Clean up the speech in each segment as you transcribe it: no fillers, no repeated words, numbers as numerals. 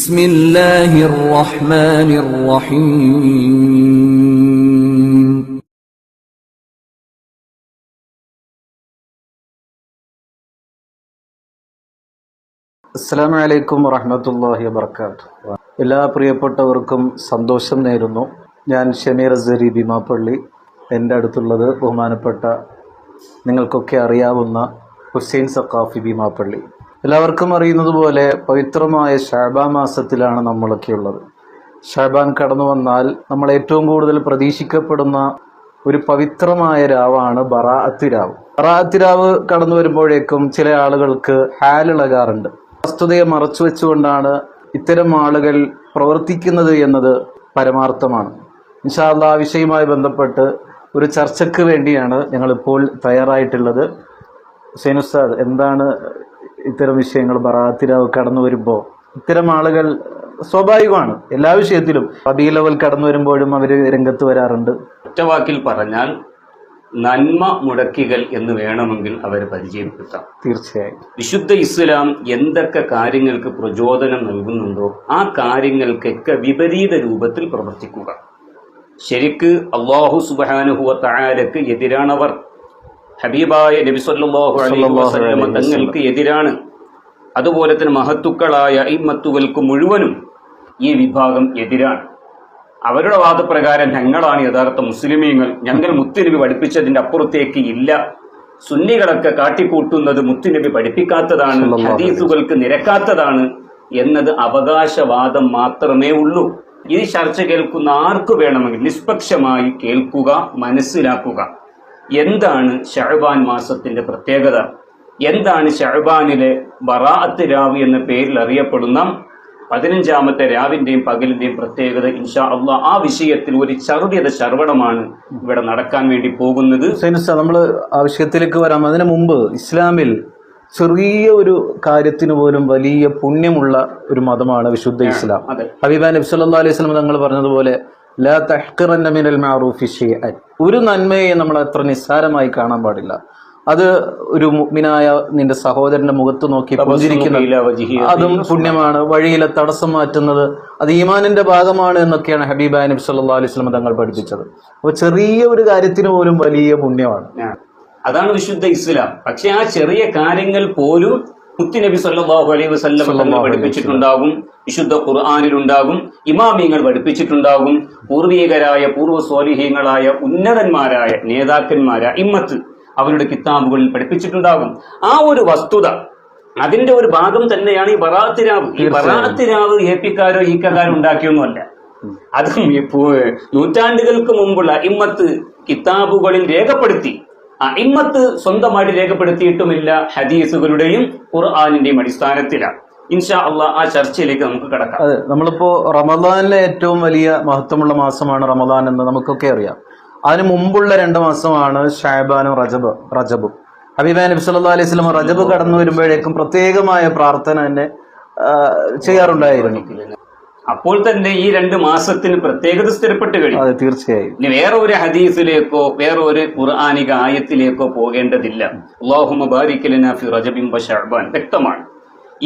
بسم الله الرحمن الرحيم. അസ്സലാമു അലൈക്കും വറഹ്മത്തുള്ളാഹി വബറകാതുഹു. എല്ലാ പ്രിയപ്പെട്ടവർക്കും സന്തോഷം നേരുന്നു. ഞാൻ ഷമീർ അസ്സരി ഭീമാപ്പള്ളി. എൻ്റെ അടുത്തുള്ളത് ബഹുമാനപ്പെട്ട നിങ്ങൾക്കൊക്കെ അറിയാവുന്ന ഹുസൈൻ സഖാഫി ഭീമാപ്പള്ളി. എല്ലാവർക്കും അറിയുന്നത് പോലെ പവിത്രമായ ശഅബാൻ മാസത്തിലാണ് നമ്മളൊക്കെ ഉള്ളത്. ശഅബാൻ കടന്നു വന്നാൽ നമ്മൾ ഏറ്റവും കൂടുതൽ പ്രതീക്ഷിക്കപ്പെടുന്ന ഒരു പവിത്രമായ രാവാണ് ബറാഅത്ത് രാവ്. ബറാഅത്ത് രാവ് കടന്നു വരുമ്പോഴേക്കും ചില ആളുകൾക്ക് ഹാലിളകാറുണ്ട്. വസ്തുതയെ മറച്ചു വെച്ചുകൊണ്ടാണ് ഇത്തരം ആളുകൾ പ്രവർത്തിക്കുന്നത് എന്നത് പരമാർത്ഥമാണ്. ഇൻഷാ അല്ലാഹ് ആ വിഷയവുമായി ബന്ധപ്പെട്ട് ഒരു ചർച്ചയ്ക്ക് വേണ്ടിയാണ് ഞങ്ങളിപ്പോൾ തയ്യാറായിട്ടുള്ളത്. ഹുസൈൻ ഉസ്താദ്, എന്താണ് ഇത്തരം വിഷയങ്ങൾ? ബറാഅത്ത് രാവ് കടന്നു വരുമ്പോൾ ഇത്തരം ആളുകൾ സ്വാഭാവികമാണ്, എല്ലാ വിഷയത്തിലും റബീഉൽ അവ്വൽ കടന്നു വരുമ്പോഴും അവർ രംഗത്ത് വരാറുണ്ട്. ഒറ്റവാക്കിൽ പറഞ്ഞാൽ നന്മ മുടക്കികൾ എന്ന് വേണമെങ്കിൽ അവരെ പരിചയപ്പെടുത്താം. തീർച്ചയായും വിശുദ്ധ ഇസ്ലാം എന്തൊക്കെ കാര്യങ്ങൾക്ക് പ്രചോദനം നൽകുന്നുണ്ടോ ആ കാര്യങ്ങൾക്കൊക്കെ വിപരീത രൂപത്തിൽ പ്രവർത്തിക്കുക. ശരിക്ക് അല്ലാഹു സുബ്ഹാനഹു വ തആലക്ക് എതിരാണവർ. ഹബീബായ നബി സല്ലല്ലാഹു അലൈഹി വസല്ലം തങ്ങൾക്ക് എതിരാണ്. അതുപോലെ തന്നെ മഹത്തുക്കളായ ഇമ്മത്തുകൾക്ക് മുഴുവനും ഈ വിഭാഗം എതിരാണ്. അവരുടെ വാദപ്രകാരം ഞങ്ങളാണ് യഥാർത്ഥ മുസ്ലിമീങ്ങൾ, ഞങ്ങൾ മുത്തുനബി പഠിപ്പിച്ചതിന്റെ അപ്പുറത്തേക്ക് ഇല്ല, സുന്നികളൊക്കെ കാട്ടിക്കൂട്ടുന്നത് മുത്തുനബി പഠിപ്പിക്കാത്തതാണ്, ഹദീസുകൾക്ക് നിരക്കാത്തതാണ് എന്നത് അവകാശവാദം മാത്രമേ ഉള്ളൂ. ഈ ചർച്ച കേൾക്കുന്ന ആർക്കു വേണമെങ്കിൽ നിഷ്പക്ഷമായി കേൾക്കുക, മനസ്സിലാക്കുക. എന്താണ് ശഅബാൻ മാസത്തിന്റെ പ്രത്യേകത? എന്താണ് ശഅബാനിലെ ബറാഅത്ത് രാവ് എന്ന പേരിൽ അറിയപ്പെടുന്ന 15ാമത്തെ രാവിന്റെയും പകലിന്റെയും പ്രത്യേകത? ഇൻഷാ അല്ലാഹ് ആ വിഷയത്തിൽ ഒരു ശ്രവണമാണ് ഇവിടെ നടക്കാൻ വേണ്ടി പോകുന്നത്. നമ്മൾ ആ വിഷയത്തിലേക്ക് വരാം. അതിനു മുമ്പ് ഇസ്ലാമിൽ ചെറിയ ഒരു കാര്യത്തിന് പോലും വലിയ പുണ്യമുള്ള ഒരു മതമാണ് വിശുദ്ധ ഇസ്ലാം. ഹബീബാ നബി സല്ലല്ലാഹു അലൈഹി വസല്ലം തങ്ങൾ പറഞ്ഞതുപോലെ ലാ തഹ്ഖിറന്ന മിനൽ മഅറൂഫി ഷൈഅൻ, ഒരു നന്മയെ നമ്മൾ അത്ര നിസ്സാരമായി കാണാൻ പാടില്ല. അത് ഒരു മുഅ്മിനായ നിന്റെ സഹോദരന്റെ മുഖത്ത് നോക്കി പുഞ്ചിരിക്കുന്നത് അതും പുണ്യമാണ്. വഴിയിലെ തടസ്സം മാറ്റുന്നത് അത് ഈമാനിന്റെ ഭാഗമാണ് എന്നൊക്കെയാണ് ഹബീബായ നബി സല്ലല്ലാഹു അലൈഹി വസല്ലം തങ്ങൾ പഠിപ്പിച്ചത്. അപ്പോൾ ചെറിയ ഒരു കാര്യത്തിന് പോലും വലിയ പുണ്യമാണ്. അതാണ് വിശുദ്ധ ഇസ്ലാം. പക്ഷെ ആ ചെറിയ കാര്യങ്ങൾ പോലും മുത്തുനബി സല്ലല്ലാഹു അലൈഹി വസല്ലം തങ്ങൾ പഠിപ്പിച്ചിട്ടുണ്ടാകും, വിശുദ്ധ ഖുർആനിലുണ്ടാകും, ഇമാമിയങ്ങൾ പഠിപ്പിച്ചിട്ടുണ്ടാകും, പൂർവീകരായ പൂർവ്വ സ്വാലിഹീങ്ങളായ ഉന്നതന്മാരായ നേതാക്കന്മാരായ ഇമ്മത്ത് അവരുടെ കിതാബുകളിൽ പഠിപ്പിച്ചിട്ടുണ്ടാകും. ആ ഒരു വസ്തുത, അതിന്റെ ഒരു ഭാഗം തന്നെയാണ് ഈ ബറാഅത്ത് രാവ്. ഈ ബറാഅത്ത് രാവ് ഏപ്പിക്കാരോ ഈക്കക്കാരോ ഉണ്ടാക്കിയൊന്നുമല്ല. അതും നൂറ്റാണ്ടുകൾക്ക് മുമ്പുള്ള ഇമ്മത്ത് കിതാബുകളിൽ രേഖപ്പെടുത്തി. ഇമ്മത്ത് സ്വന്തമായിട്ട് രേഖപ്പെടുത്തിയിട്ടുമില്ല, ഹദീസുകളുടെയും ഖുർആനിന്റെയും അടിസ്ഥാനത്തിലാണ്. ഇൻഷാ അല്ലാഹ് ആ ചർച്ചയിലേക്ക് നമുക്ക് കടക്കാം. അതെ, നമ്മളിപ്പോ റമദാനിലെ ഏറ്റവും വലിയ മഹത്വമുള്ള മാസമാണ് റമദാൻ എന്ന് നമുക്കൊക്കെ അറിയാം. അതിന് മുമ്പുള്ള 2 മാസമാണ് ഷഅബാനും റജബും. ഹബീബാ നബി സല്ലല്ലാഹു അലൈഹി വസല്ലം റജബ് കടന്നു വരുമ്പോഴേക്കും പ്രത്യേകമായ പ്രാർത്ഥന തന്നെ ചെയ്യാറുണ്ടായിരുന്നു. അപ്പോൾ തന്നെ ഈ 2 മാസത്തിന് പ്രത്യേകത സ്ഥിരപ്പെട്ട് കഴിഞ്ഞു. അതെ, തീർച്ചയായും. ഇനി വേറെ ഒരു ഹദീസിലേക്കോ വേറെ ഒരു ഖുർആനിക ആയത്തിലേക്കോ പോകേണ്ടതില്ല. അല്ലാഹുമ്മ ബാരിക് ലനാ ഫി റജബിൻ വ ശഅബാൻ വ്യക്തമാണ്.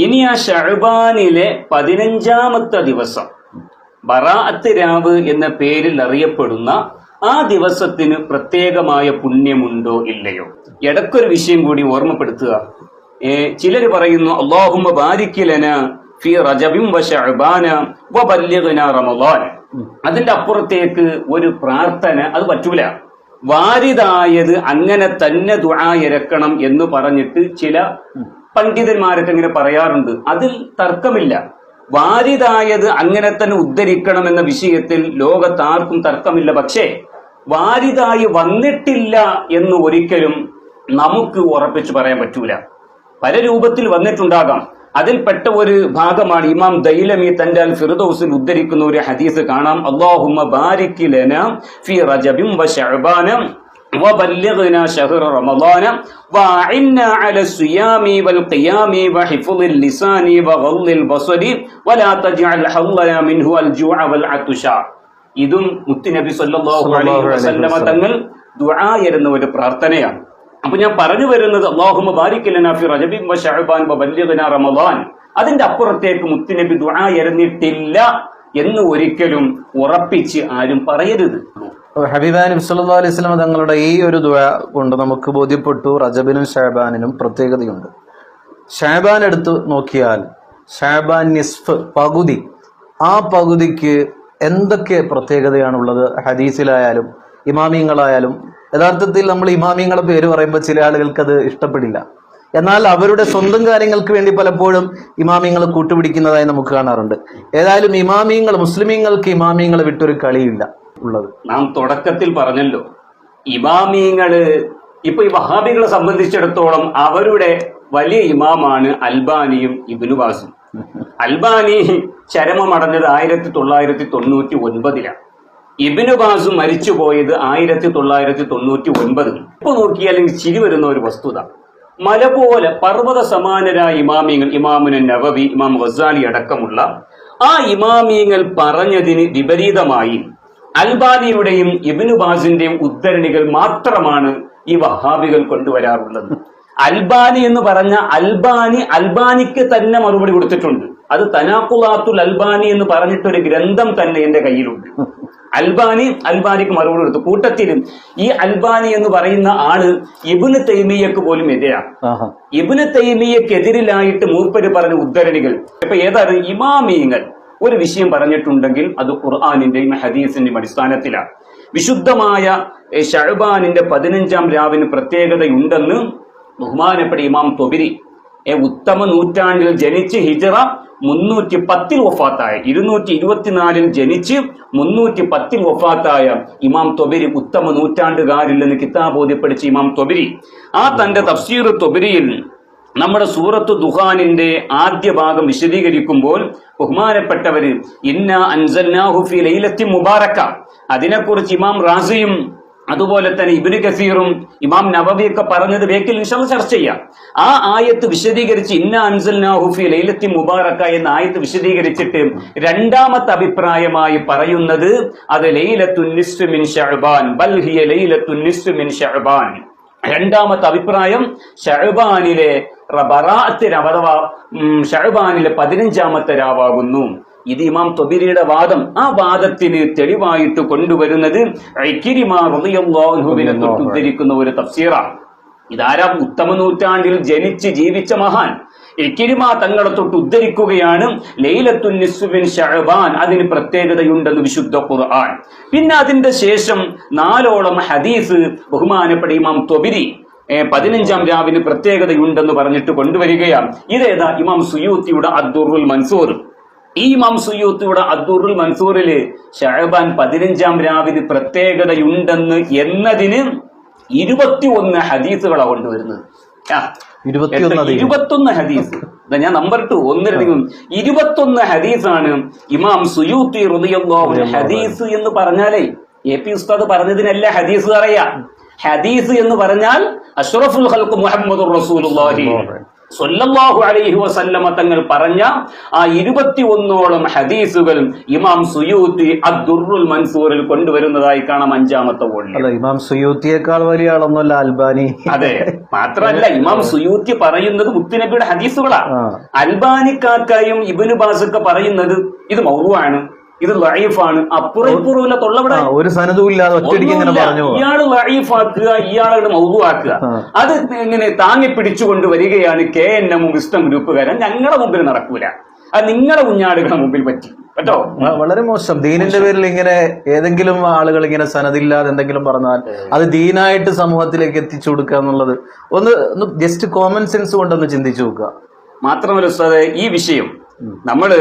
ഇനി ആ ശഅബാനിലെ 15ാമത്തെ ദിവസം ബറാഅത്ത് രാവ് എന്ന പേരിൽ അറിയപ്പെടുന്ന ആ ദിവസത്തിന് പ്രത്യേകമായ പുണ്യമുണ്ടോ ഇല്ലയോ? ഇടയ്ക്കൊരു വിഷയം കൂടി ഓർമ്മപ്പെടുത്തുക. ചിലർ പറയുന്നു അല്ലാഹുമ്മ ബാരിക് ലനാ ഫി റജബിൻ വ ശഅബാന വ ബല്ലിഗ്നാ റമളാൻ. അതിന്റെ അപ്പുറത്തേക്ക് ഒരു പ്രാർത്ഥന അത് പറ്റൂല. വാരിദായത് അങ്ങനെ തന്നെ ദുആ ഇറക്കണം എന്ന് പറഞ്ഞിട്ട് ചില പണ്ഡിതന്മാരൊക്കെ ഇങ്ങനെ പറയാറുണ്ട്. അതിൽ തർക്കമില്ല. വാരിദായത് അങ്ങനെ തന്നെ ഉദ്ധരിക്കണം എന്ന വിഷയത്തിൽ ലോകത്താർക്കും തർക്കമില്ല. പക്ഷേ വാരിദായി വന്നിട്ടില്ല എന്ന് ഒരിക്കലും നമുക്ക് ഉറപ്പിച്ചു പറയാൻ പറ്റൂല. പല രൂപത്തിൽ വന്നിട്ടുണ്ടാകാം. അതിൽപ്പെട്ട ഒരു ഭാഗമാണ് ഇമാം ദൈലമി തന്റെ അൽ ഫിർദൗസിൽ ഉദ്ധരിക്കുന്ന ഒരു ഹദീസ് കാണാം. അല്ലാഹുമ്മ ബാരിക് ലനാ ഫി റജബിൻ വ ശഅബാന വ ബല്ലിഗ്നാ ശഹ്റ റമളാന വഅഇന്നാ അലാ സിയാമി വൽ ഖിയാമി വ ഹിഫ്ളിൽ ലിസാനി വ ഗള്ളിൽ ബസരി വലാ തജ്അൽ ഹല്ലനാ മിൻഹു അൽ ജൂഅ വൽ അത്ഷ. ഇതും മുത്തുനബി സല്ലല്ലാഹു അലൈഹി വസല്ലമ തങ്ങൾ ദുആ ചെയ്യുന്ന ഒരു പ്രാർത്ഥനയാണ്. അപ്പൊ ഞാൻ പറഞ്ഞു വരുന്നത് അല്ലാഹുമ്മ ബാരിക് ലനാ ഫി റജബിൻ വ ശഅബാൻ വ ബല്ലിഗ്നാ റമളാൻ, അതിന്റെ അപ്പുറത്തേക്ക് മുത്തുനബി ദുആ എറിഞ്ഞിട്ടില്ല എന്ന് ഒരിക്കലും ഉറപ്പിച്ച് ആരും പറയരുത്. ഹബീബാൻ നബി സല്ലല്ലാഹു അലൈഹി വസല്ലം തങ്ങളുടെ ഈ ഒരു ദുആ കൊണ്ട് നമുക്ക് ബോധ്യപ്പെട്ടു റജബിനും ഷഅബാനിനും പ്രത്യേകതയുണ്ട്. ഷഅബാൻ എടുത്ത് നോക്കിയാൽ ഷഅബാൻ നിസ്ഫ്, പകുതി, ആ പകുതിക്ക് എന്തൊക്കെ പ്രത്യേകതയാണുള്ളത്? ഹദീസിലായാലും ഇമാമിയങ്ങളായാലും, യഥാർത്ഥത്തിൽ നമ്മൾ ഇമാമിയങ്ങളെ പേര് പറയുമ്പോൾ ചില ആളുകൾക്ക് അത് ഇഷ്ടപ്പെടില്ല. എന്നാൽ അവരുടെ സ്വന്തം കാര്യങ്ങൾക്ക് വേണ്ടി പലപ്പോഴും ഇമാമിയങ്ങൾ കൂട്ടുപിടിക്കുന്നതായി നമുക്ക് കാണാറുണ്ട്. ഏതായാലും ഇമാമിയങ്ങൾ, മുസ്ലിമീങ്ങൾക്ക് ഇമാമിയങ്ങളെ വിട്ടൊരു കളിയില്ല ഉള്ളത്. നാം തുടക്കത്തിൽ പറഞ്ഞല്ലോ, ഇമാമിയങ്ങള് ഇപ്പൊ ഈ വഹാബികളെ സംബന്ധിച്ചിടത്തോളം അവരുടെ വലിയ ഇമാമാണ് അൽബാനിയും ഇബ്നു ബാസും. അൽബാനി ചരമമടഞ്ഞത് 1999 ഇബ്നു ബാസ് മരിച്ചുപോയത് 1999. ഇപ്പൊ നോക്കിയാൽ ചിരി വരുന്ന ഒരു വസ്തുത, മല പോലെ പർവ്വത സമാനരായ ഇമാമിയങ്ങൾ, ഇമാമുൻ നവവി, ഇമാം ഗസാലി അടക്കമുള്ള ആ ഇമാമിയങ്ങൾ പറഞ്ഞതിന് വിപരീതമായി അൽബാനിയുടെയും ഇബ്നു ബാസിന്റെയും ഉദ്ധരണികൾ മാത്രമാണ് ഈ വഹാബികൾ കൊണ്ടുവരാറുള്ളത്. അൽബാനി എന്ന് പറഞ്ഞ അൽബാനിക്ക് തന്നെ മറുപടി കൊടുത്തിട്ടുണ്ട്. അത് തനാഖുലാത്തുൽ അൽബാനി എന്ന് പറഞ്ഞിട്ടൊരു ഗ്രന്ഥം തന്നെ എന്റെ കയ്യിലുണ്ട്. അൽബാനിക്ക് മറുപടി കൊടുത്തു. കൂട്ടത്തിലും ഈ അൽബാനി എന്ന് പറയുന്ന ആള് ഇബ്നു തൈമിയ്യക്ക് പോലും എതിരാണ്. ഇബ്നു തൈമിയ്യക്കെതിരിലായിട്ട് മൂപ്പര് പറഞ്ഞ ഉദ്ധരണികൾ ഇപ്പൊ ഏതാണ്? ഇമാമിയങ്ങൾ ഒരു വിഷയം പറഞ്ഞിട്ടുണ്ടെങ്കിൽ അത് ഖുർആനിന്റെയും ഹദീസിന്റെയും അടിസ്ഥാനത്തിലാണ്. വിശുദ്ധമായ ശഅബാനിന്റെ 15-ാം രാവിന് പ്രത്യേകതയുണ്ടെന്ന് ബഹുമാനപ്പെട്ട ഇമാം തൊബരി ഉത്തമ നൂറ്റാണ്ടിൽ ജനിച്ച് ഹിജ്റ 310 വഫാത്തായ, 224 ജനിച്ച് 310 വഫാത്തായ ഇമാം തൊബരി ഉത്തമ നൂറ്റാണ്ടുകാരിൽ നിന്ന് കിതാബ് ഓതി പഠിച്ച ഇമാം തൊബരി ആ തന്റെ തഫ്സീർ തൊബരിയിൽ നമ്മുടെ സൂറത്തു ദുഖാനിന്റെ ആദ്യ ഭാഗം വിശദീകരിക്കുമ്പോൾ ബഹുമാനപ്പെട്ടവര് ഇന്നാ അൻസൽനാഹു ഫീ ലൈലത്തിൻ മുബാറക, അതിനെക്കുറിച്ച് ഇമാം റാസിയും അതുപോലെ തന്നെ ഇബ്നു കസീറും ഇമാം നവവിയൊക്കെ പറഞ്ഞത് വേക്കിൽ ഇൻഷാല്ലാഹ് ചർച്ച ചെയ്യാം. ആ ആയത്ത് വിശദീകരിച്ച് ഇന്നാ അൻസൽനാഹു ഫീ ലൈലത്തിൻ മുബാറക എന്ന ആയത്ത് വിശദീകരിച്ചിട്ട് രണ്ടാമത്തെ അഭിപ്രായമായി പറയുന്നത് അത് ലൈലത്തുൻ നിസ്ഫി മിൻ ശഅബാൻ ബൽ ഹിയ ലൈലത്തുൻ നിസ്ഫി മിൻ ശഅബാൻ. രണ്ടാമത്തെ അഭിപ്രായം ശഅബാനിലെ അഥവാ ശഅബാനിലെ 15-ാമത്തെ രാവാകുന്നു. ഇത് ഇമാം തൊബരിയുടെ വാദം. ആ വാദത്തിന് തെളിവായിട്ട് കൊണ്ടുവരുന്നത് ഇക്രിമ റളിയല്ലാഹു അൻഹുവിനെ തൊട്ട് ഉദ്ധരിക്കുന്ന ഒരു തഫ്സീറാണ്. ഇതാരാ? ഉത്തമ നൂറ്റാണ്ടിൽ ജനിച്ച് ജീവിച്ച മഹാൻ ഇക്രിമ തങ്ങളെ തൊട്ട് ഉദ്ധരിക്കുകയാണ് ലൈലത്തുൻ നിസ്ഫി മിൻ ശഅബാൻ, അതിന് പ്രത്യേകതയുണ്ടെന്ന് വിശുദ്ധ ഖുർആൻ. പിന്നെ അതിന്റെ ശേഷം 4ഓളം ഹദീസ് ബഹുമാനപ്പെട്ട ഇമാം തൊബരി 15-ാം രാവിന് പ്രത്യേകതയുണ്ടെന്ന് പറഞ്ഞിട്ട് കൊണ്ടുവരികയാണ്. ഇതേതാ? ഇമാം സുയൂത്തിയുടെ അദ്ദുറുൽ മൻസൂർ. ഈ ഇമാം സുയൂത്തിയുടെ അദ്ദുറുൽ മൻസൂറില് ശഅബാൻ 15-ാം രാവിന് പ്രത്യേകതയുണ്ടെന്ന് എന്നതിന് 21 ഹദീസുകളാണ് കൊണ്ടുവരുന്നത്. 21 ഹദീസ്. ഞാൻ നമ്പർ 2 21 ഹദീസാണ് ഇമാം സുയൂത്തി റളിയല്ലാഹു അൻഹു. ഹദീസ് എന്ന് പറഞ്ഞാലേ AP ഉസ്താദ് പറഞ്ഞതിനല്ല ഹദീസ് പറയാ. ഹദീസ് എന്ന് പറഞ്ഞാൽ അഷ്റഫുൽ ഖൽഖ് മുഹമ്മദുർ റസൂലുള്ളാഹി സ്വല്ലല്ലാഹു അലൈഹി വസല്ലമ തങ്ങൾ പറഞ്ഞ ആ 21ഓളം ഹദീസുകൾ ഇമാം സുയൂത്തി അദ്ദുറുൽ മൻസൂറിൽ കൊണ്ടുവരുന്നതായി കാണാം 5-ാമത്തെ വോളിയം. അല്ല, ഇമാം സുയൂത്തിയേക്കാൾ വലിയ ആളൊന്നുമല്ല അൽബാനി. അതെ, മാത്രമല്ല ഇമാം സുയൂത്തി പറയുന്നത് മുത്തുനബിയുടെ ഹദീസുകളാണ്. അൽബാനിക്കാക്കായും ഇബ്നു ബാസൊക്കെ പറയുന്നത് ഇത് മൗറൂആണ്, ഇത് ലഈഫാണ്. അപ്പുറം ഇപ്പുറമില്ല, തൊള്ളവിടെ ഒരു സനദുമില്ലാതെ ഒറ്റയടിക്ക് ഇങ്ങനെ പറഞ്ഞു. ഇയാള് ലഈഫാക്കുക, ഇയാളുടെ മൗദൂആക്കുക. അത് ഇങ്ങനെ താങ്ങി പിടിച്ചുകൊണ്ട് വരികയാണ് KNM വിസ്ഡം ഗ്രൂപ്പുകാരൻ. ഞങ്ങളുടെ മുമ്പിൽ നടക്കൂല, അത് നിങ്ങളുടെ കുഞ്ഞാടുകളുടെ മുമ്പിൽ പറ്റി കേട്ടോ. വളരെ മോശം. ദീനിന്റെ പേരിൽ ഇങ്ങനെ ഏതെങ്കിലും ആളുകൾ ഇങ്ങനെ സനദില്ലാതെ എന്തെങ്കിലും പറഞ്ഞാൽ അത് ദീനായിട്ട് സമൂഹത്തിലേക്ക് എത്തിച്ചു കൊടുക്കുക എന്നുള്ളത് ഒന്ന് ജസ്റ്റ് കോമൺ സെൻസ് കൊണ്ടൊന്ന് ചിന്തിച്ചു നോക്കുക. മാത്രമല്ല ഉസ്താദേ, ഈ വിഷയം നമ്മള്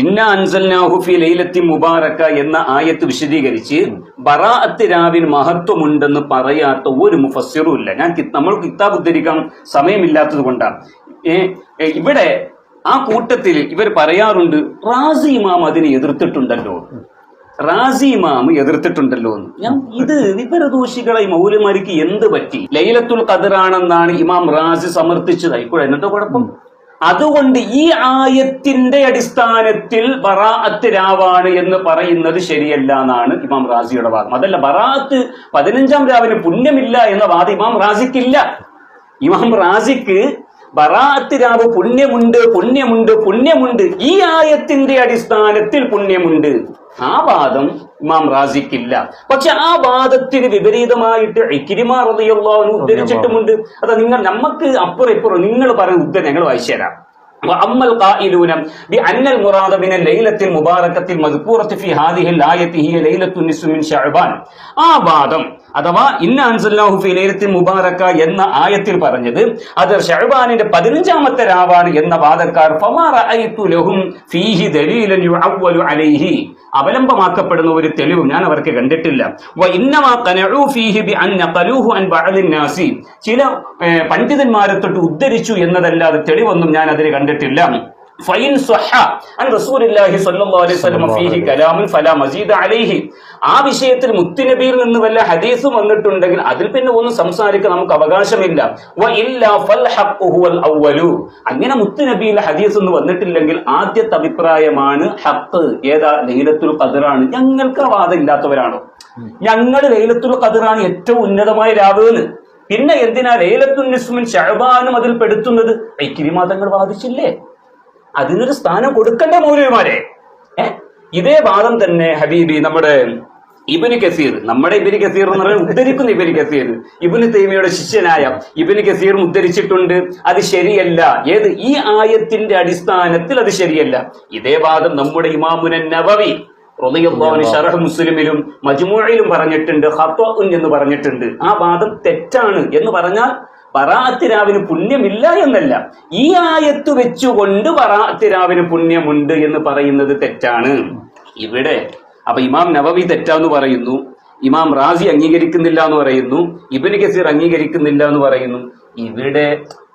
ഇന്നാ അൻസൽനാഹു ഫീ ലൈലത്തിൻ മുബാറക എന്ന ആയത്ത് വിശദീകരിച്ച് ബറാഅത്ത് രാവിന് മഹത്വമുണ്ടെന്ന് പറയാത്ത ഒരു മുഫസ്സിറും ഇല്ല. നമ്മൾ കിതാബ് ഉദ്ധരിക്കാൻ സമയമില്ലാത്തത് കൊണ്ടാണ്. ഇവിടെ ആ കൂട്ടത്തിൽ ഇവർ പറയാറുണ്ട് റാസി ഇമാം അതിനെ എതിർത്തിട്ടുണ്ടല്ലോ, റാസി ഇമാം എതിർത്തിട്ടുണ്ടല്ലോ എന്ന്. ഇത് വിവരദോഷികളെ മൗലമാർക്ക് എന്ത് പറ്റി? ലൈലത്തുൽ ഖദറാണെന്നാണ് ഇമാം റാസി സമർത്ഥിച്ചത്. ആയിക്കോട്ടെ, എന്നിട്ട് കുഴപ്പം അതുകൊണ്ട് ഈ ആയത്തിന്റെ അടിസ്ഥാനത്തിൽ ബറാഅത്ത് രാവാണ് എന്ന് പറയുന്നത് ശരിയല്ല എന്നാണ് ഇമാം റാസിയുടെ വാദം. അതല്ല, ബറാഅത്ത് 15-ാം രാവിന് പുണ്യമില്ല എന്ന വാദം ഇമാം റാസിക്കില്ല. ഇമാം റാസിക്ക് ബറാഅത്ത് രാവ് പുണ്യമുണ്ട്, ഈ ആയത്തിന്റെ അടിസ്ഥാനത്തിൽ പുണ്യമുണ്ട്, ആ വാദം ഇമാം റാസിക്കില്ല. പക്ഷെ ആ വാദത്തിന് വിപരീതമായിട്ട് ഇക്രിമ റളിയല്ലാഹു അൻഹു ഉദ്ധരിച്ചിട്ടുമുണ്ട്. അതാ നമുക്ക് അപ്പുറം ഇപ്പുറം നിങ്ങൾ പറയുന്ന ഉദ്ധരണം ഞങ്ങൾ വായിച്ചു തരാം. وأما القائلون بأن المراد من الليلة المباركة المذكورة في هذه الآية هي ليلة النصف من شعبان, ആ വാദം അഥവാ ഇന്ന അൻസൽനാഹു ഫീ ലൈലത്തിൻ മുബാറക എന്ന ആയത്തിൽ പറഞ്ഞത് അത് ശഅബാനിന്റെ 15-ാമത്തെ രാവാണ് എന്ന വാദക്കാർ ഫമാ റഅയ്തു ലഹും ഫീഹി ദലീലൻ യുഅവ്വലു അലൈഹി, അവലംബമാക്കപ്പെടുന്ന ഒരു തെളിവും ഞാൻ അവർക്ക് കണ്ടിട്ടില്ല. വ ഇന്നമാ ഖനഉ ഫീഹി ബിഅൻ നഖലൂഹു അൻ ബഅദിൻ നാസി, ചില പണ്ഡിതന്മാരെ തൊട്ട് ഉദ്ധരിച്ചു എന്നതല്ലാതെ തെളിവൊന്നും ഞാൻ അതിൽ കണ്ടിട്ടില്ല. ഫൈൻ സ്വഹ അൻ റസൂലുള്ളാഹി സ്വല്ലല്ലാഹു അലൈഹി വസല്ലം ഫീഹി കലാമുൻ ഫലാ മസീദ അലൈഹി, ആ വിഷയത്തിൽ മുത്തുനബിയിൽ നിന്ന് വല്ല ഹദീസും വന്നിട്ടുണ്ടെങ്കിൽ അതിൽ പിന്നെ ഒന്നും സംസാരിക്കാൻ നമുക്ക് അവകാശമില്ല. വ ഇല്ലാ ഫൽ ഹഖ്ഖു ഹുവൽ അവ്വലു, അങ്ങനെ മുത്തുനബിയിൽ ഹദീസ് ഒന്നും വന്നിട്ടില്ലെങ്കിൽ ആദ്യത്തെ അഭിപ്രായമാണ് ഹഖ്. ഏതാ? ലൈലത്തുൽ ഖദ്റാണ്. ഞങ്ങൾക്ക് ആ വാദം ഇല്ലാത്തവരാണോ? ഞങ്ങൾ ലൈലത്തുൽ ഖദ്റാണ് ഏറ്റവും ഉന്നതമായ രാവ്. പിന്നെ എന്തിനാ ലൈലത്തുൻ നിസ്ഫു മിൻ ശഅബാനും അതിൽ പെടുത്തുന്നത്? ഇക്രിമ തങ്ങൾ വാദിച്ചില്ലേ, അതിനൊരു സ്ഥാനം കൊടുക്കണ്ടേ മൗലവിമാരെ? ഇതേ വാദം തന്നെ ഹബീബി നമ്മുടെ ഇബ്നു കസീർ, നമ്മുടെ ഇബ്നു കസീർ എന്ന് പറയുന്നത് ഉദ്ധരിക്കുന്ന ഇബ്നു കസീർ, ഇബ്നു തൈമിയുടെ ശിഷ്യനായ ഇബ്നു കസീർ ഉദ്ധരിച്ചിട്ടുണ്ട്. അത് ശരിയല്ല. ഏത്? ഈ ആയത്തിന്റെ അടിസ്ഥാനത്തിൽ അത് ശരിയല്ല. ഇതേ വാദം നമ്മുടെ ഇമാമുൻ നവവി റളിയല്ലാഹു അൻഹു ശറഹ് മുസ്ലിമിലും മജ്മൂഇലും പറഞ്ഞിട്ടുണ്ട്, ഖത്വഉൻ എന്ന് പറഞ്ഞിട്ടുണ്ട്. ആ വാദം തെറ്റാണ്. എന്ന് പറഞ്ഞാൽ ബറാഅത്ത് രാവിന് പുണ്യമില്ല എന്നല്ല, ഈ ആയത്ത് വെച്ചുകൊണ്ട് ബറാഅത്ത് രാവിന് പുണ്യമുണ്ട് എന്ന് പറയുന്നത് തെറ്റാണ്. ഇവിടെ അപ്പൊ ഇമാം നവവി തെറ്റാന്ന് പറയുന്നു, ഇമാം റാസി അംഗീകരിക്കുന്നില്ല എന്ന് പറയുന്നു, ഇബ്നു കസീർ അംഗീകരിക്കുന്നില്ല എന്ന് പറയുന്നു. ഇവിടെ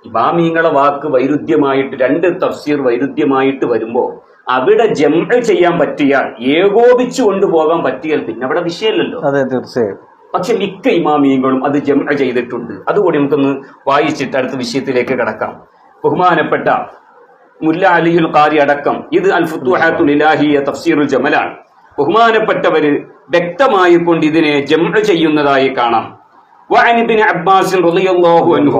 ഇമാമീങ്ങളെ വാക്ക് വൈരുദ്ധ്യമായിട്ട്, രണ്ട് തഫ്സീർ വൈരുദ്ധ്യമായിട്ട് വരുമ്പോ അവിടെ ജംഅ് ചെയ്യാൻ പറ്റിയാൽ, ഏകോപിച്ചു കൊണ്ടുപോകാൻ പറ്റിയാൽ പിന്നെ അവിടെ വിഷയമല്ലല്ലോ. അതെ, തീർച്ചയായും. പക്ഷെ മിക്ക ഇമാമിയങ്ങളും അത് ജംഅ് ചെയ്തിട്ടുണ്ട്. അതുകൂടി നമുക്കൊന്ന് വായിച്ചിട്ട് അടുത്ത വിഷയത്തിലേക്ക് കടക്കാം. ബഹുമാനപ്പെട്ട മുല്ല അലിയുൽ ഖാരി അടക്കം ഇത് അൽ ഫുതുഹാത്തുൽ ഇലാഹിയ തഫ്സീറുൽ ജമലാണ്. ബഹുമാനപ്പെട്ടവര് വ്യക്തമായി കൊണ്ട് ഇതിനെ ജംഅ് ചെയ്യുന്നതായി കാണാം. وعن ابن عباس رضي الله عنه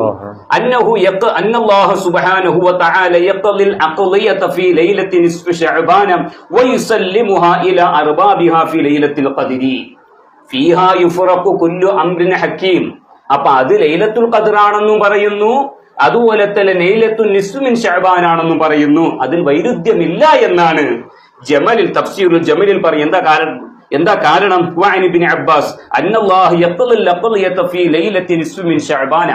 أن الله سبحانه وتعالى يقضي العقلية في ليلة نصف شعبان ويسلمها إلى أربابها في ليلة القدر فيها يفرق كل أمر حكيم. അപ്പൊ അത് ലൈലത്തുൽ ഖദ്ർ ആണെന്നും പറയുന്നു, അതുപോലെ തന്നെ ലൈലത്തുൻ നിസ്ഫു മിൻ ശഅബാൻ ആണെന്നും പറയുന്നു. അതിൽ വൈരുദ്ധ്യമില്ല എന്നാണ് ജമലിൽ തഫ്സീറുൽ ജമലിൽ പറയുന്നത്. എന്താ കാരണം? വഅൻ ഇബ്നു അബ്ബാസ് അന്നല്ലാഹു യഖ്ദിൽ അഖ്ദിയത ഫീ ലൈലത്തി നിസ്ഫു മിൻ ശഅബാന,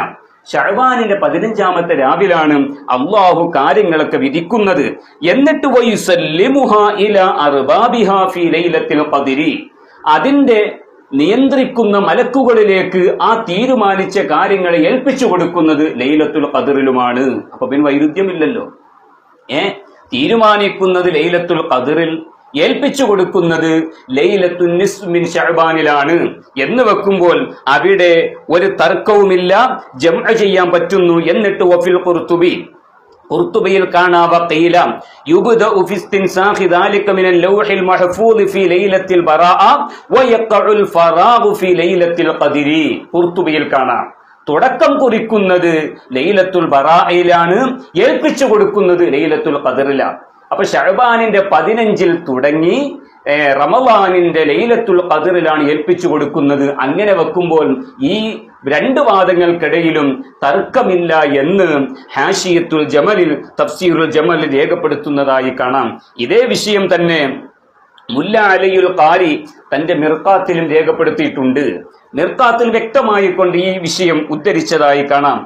ശഅബാനിന്റെ 15-ാമത്തെ രാവിലാണ് അല്ലാഹു കാര്യങ്ങളൊക്കെ വിധിക്കുന്നത്. എന്നിട്ട് വയുസല്ലിമുഹാ ഇലാ അർബാബിഹാ ഫീ ലൈലത്തിൽ ഖദ്രി, അതിന്റെ നിയന്ത്രിക്കുന്ന മലക്കുകളിലേക്ക് ആ തീരുമാനിച്ച കാര്യങ്ങളെ ഏൽപ്പിച്ചു കൊടുക്കുന്നത് ലൈലത്തുൽ ഖദ്റിലുമാണ്. അപ്പൊ പിന്നെ വൈരുദ്ധ്യമില്ലല്ലോ. തീരുമാനിക്കുന്നത് ലൈലത്തുൽ ഖദ്റിൽ, ഏൽപ്പിച്ചു കൊടുക്കുന്നത് ലൈലത്തുൻ നിസ്ഫു മിൻ ശഅബാനിലാണ് എന്ന് വെക്കുമ്പോൾ അവിടെ ഒരു തർക്കവുമില്ല, ജംഅ് ചെയ്യാൻ പറ്റുന്നു. എന്നിട്ട് വഫിൽ ഖുർത്തുബിയിൽ കാണാവ ഖീല യുബ്ദഉ ഫി ഇസ്തിൻസാഖി ദാലിക മിനൽ ലൗഹിൽ മഹ്ഫൂദ് ഫി ലൈലത്തിൽ ബറാഅ വയഖഉൽ ഫറാഗു ഫി ലൈലത്തിൽ ഖദ്രി. ഖുർത്തുബിയിൽ കാണാം തുടക്കം കുറിക്കുന്നത് ലൈലത്തുൽ ബറാഅയിലാണ്, ഏൽപ്പിച്ചു കൊടുക്കുന്നത് ലൈലത്തുൽ ഖദ്റിലാണ്. അപ്പൊ ശഅബാനിന്റെ 15-ൽ തുടങ്ങി റമളാനിന്റെ ലൈലത്തുൽ ഖദ്റിലാണ് ഏൽപ്പിച്ചു കൊടുക്കുന്നത്. അങ്ങനെ വെക്കുമ്പോൾ ഈ രണ്ട് വാദങ്ങൾക്കിടയിലും തർക്കമില്ല എന്ന് ഹാഷിയത്തുൽ ജമലിൽ തഫ്സീറുൽ ജമലിൽ രേഖപ്പെടുത്തുന്നതായി കാണാം. ഇതേ വിഷയം തന്നെ മുല്ല അലിയുൽ ഖാരി തന്റെ മിർഖാത്തിലും രേഖപ്പെടുത്തിയിട്ടുണ്ട്. മിർഖാത്തിൽ വ്യക്തമായി കൊണ്ട് ഈ വിഷയം ഉദ്ധരിച്ചതായി കാണാം.